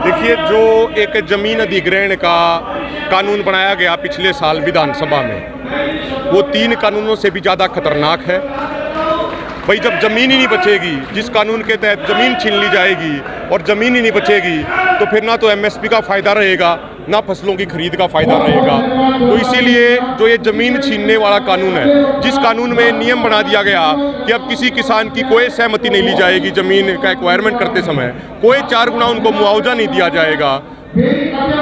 देखिए, जो एक ज़मीन अधिग्रहण का कानून बनाया गया पिछले साल विधानसभा में, वो 3 कानूनों से भी ज़्यादा खतरनाक है। भाई, जब ज़मीन ही नहीं बचेगी, जिस कानून के तहत ज़मीन छीन ली जाएगी और ज़मीन ही नहीं बचेगी, तो फिर ना तो एमएसपी का फ़ायदा रहेगा, ना फसलों की खरीद का फ़ायदा रहेगा। तो इसीलिए जो ये ज़मीन छीनने वाला कानून है, जिस कानून में नियम बना दिया गया कि अब किसी किसान की कोई सहमति नहीं ली जाएगी, ज़मीन का एक्वायरमेंट करते समय कोई 4 गुना उनको मुआवजा नहीं दिया जाएगा।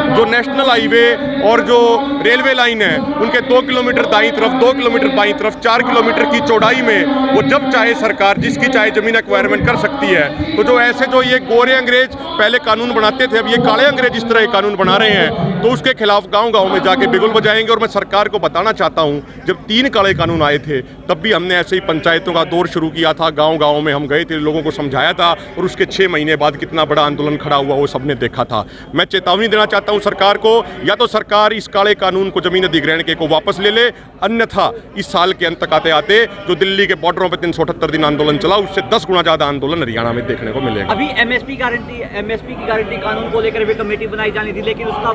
जो नेशनल हाईवे और जो रेलवे लाइन है, उनके 2 किलोमीटर दाईं तरफ, 2 किलोमीटर बाईं तरफ, 4 किलोमीटर की चौड़ाई में वो जब चाहे सरकार जिसकी चाहे ज़मीन एक्वायरमेंट कर सकती है। तो जो ऐसे जो ये गोरे अंग्रेज पहले कानून बनाते थे, अब ये काले अंग्रेज इस तरह के कानून बना रहे हैं, तो उसके खिलाफ गाँव-गाँव में जाके बिगुल बजाएंगे। और मैं सरकार को बताना चाहता हूँ, जब 3 काले कानून आए थे, तब भी हमने ऐसे ही पंचायतों का दौर शुरू किया था, गाँव-गाँव में हम गए थे, लोगों को समझाया था, और उसके 6 महीने बाद कितना बड़ा आंदोलन खड़ा हुआ वो सबने देखा था। मैं चेतावनी देना चाहता हूं सरकार को, या तो सरकार इस काले कानून को, जमीन अधिग्रहण के को वापस ले ले, अन्यथा इस साल के अंत तक आते आते जो दिल्ली के बॉर्डरों पर 378 दिन आंदोलन चला, उससे 10 गुना ज्यादा आंदोलन हरियाणा में देखने को मिलेगा। अभी एमएसपी की गारंटी कानून को लेकर भी कमेटी बनाई जानी थी, लेकिन उसका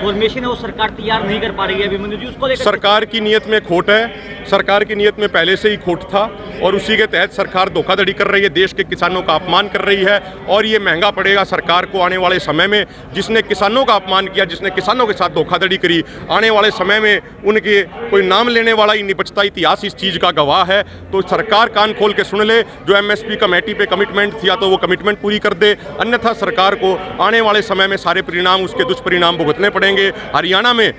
फॉर्मेशन है वो सरकार तैयार नहीं कर पा रही है अभिमन्यु जी, उसको लेकर सरकार की नीयत में खोट है। सरकार की नीयत में पहले से ही खोट था और उसी के तहत सरकार धोखाधड़ी कर रही है, देश के किसानों का अपमान कर रही है, और ये महंगा पड़ेगा सरकार को आने वाले समय में। जिसने किसानों का अपमान किया, जिसने किसानों के साथ धोखाधड़ी करी, आने वाले समय में उनके कोई नाम लेने वाला ही नहीं बचता। इतिहास इस चीज़ का गवाह है। तो सरकार कान खोल के सुन ले, जो एमएसपी कमेटी पे कमिटमेंट थी, या तो वो कमिटमेंट पूरी कर दे, अन्यथा सरकार को आने वाले समय में सारे परिणाम, उसके दुष्परिणाम भुगतने पड़ेंगे। हरियाणा में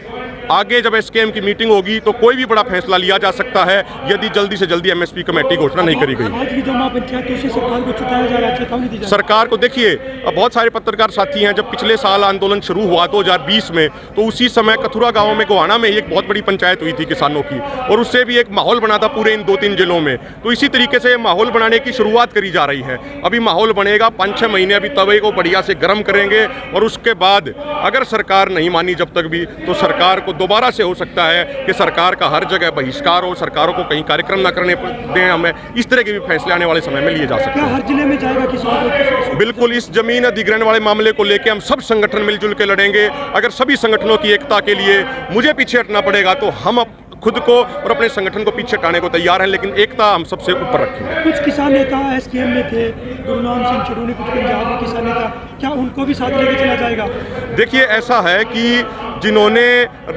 आगे जब एसकेएम की मीटिंग होगी तो कोई भी बड़ा फैसला लिया जा सकता है, यदि जल्दी से जल्दी एमएसपी कमेटी घोषणा नहीं करी गई। आज की जो महापंचायत से सरकार को चुकाया जा रहा है, चेतावनी दी जा रही है सरकार को। देखिए, अब बहुत सारे पत्रकार साथी हैं, जब पिछले साल आंदोलन शुरू हुआ 2020 में, तो उसी समय कथुरा गांव में, गोहाना में एक बहुत बड़ी पंचायत हुई थी किसानों की, और उससे भी एक माहौल बना था पूरे इन 2-3 जिलों में। तो इसी तरीके से माहौल बनाने की शुरुआत करी जा रही है। अभी माहौल बनेगा, 5-6 महीने अभी तवे को बढ़िया से गर्म करेंगे, और उसके बाद अगर सरकार नहीं मानी जब तक भी, तो सरकार को दोबारा से हो सकता है कि सरकार का हर जगह बहिष्कार हो, सरकारों को कहीं कार्यक्रम ना करने दें हमें। इस तरह के भी फैसले आने वाले समय में लिए जा सकते हैं। हर जिले में जाएगा किसी? बिल्कुल, इस जमीन अधिग्रहण वाले मामले को लेकर हम सब संगठन मिलजुल के लड़ेंगे। अगर सभी संगठनों की एकता के लिए मुझे पीछे हटना पड़ेगा, तो हम खुद को और अपने संगठन को पीछे हटाने को तैयार हैं, लेकिन एकता हम सबसे ऊपर रखेंगे। कुछ किसान नेता एसकेएम में थे, गुरनाम सिंह चड़ूनी, कुछ पंजाब के किसान नेता, क्या उनको भी साथ लेके चला जाएगा? देखिए, ऐसा है कि जिन्होंने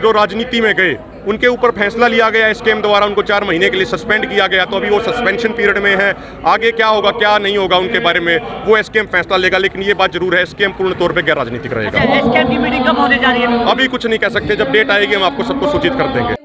जो राजनीति में गए, उनके ऊपर फैसला लिया गया एसकेएम द्वारा, उनको 4 महीने के लिए सस्पेंड किया गया, तो अभी वो सस्पेंशन पीरियड में है। आगे क्या होगा क्या नहीं होगा उनके बारे में वो एसकेएम फैसला लेगा, लेकिन ये बात जरूर है, एसकेएम पूर्ण तौर पे गैर राजनीतिक रहेगा। एसकेएम की मीटिंग कब होने जा रही है? अभी कुछ नहीं कह सकते, जब डेट आएगी हम आपको सबको सूचित कर देंगे।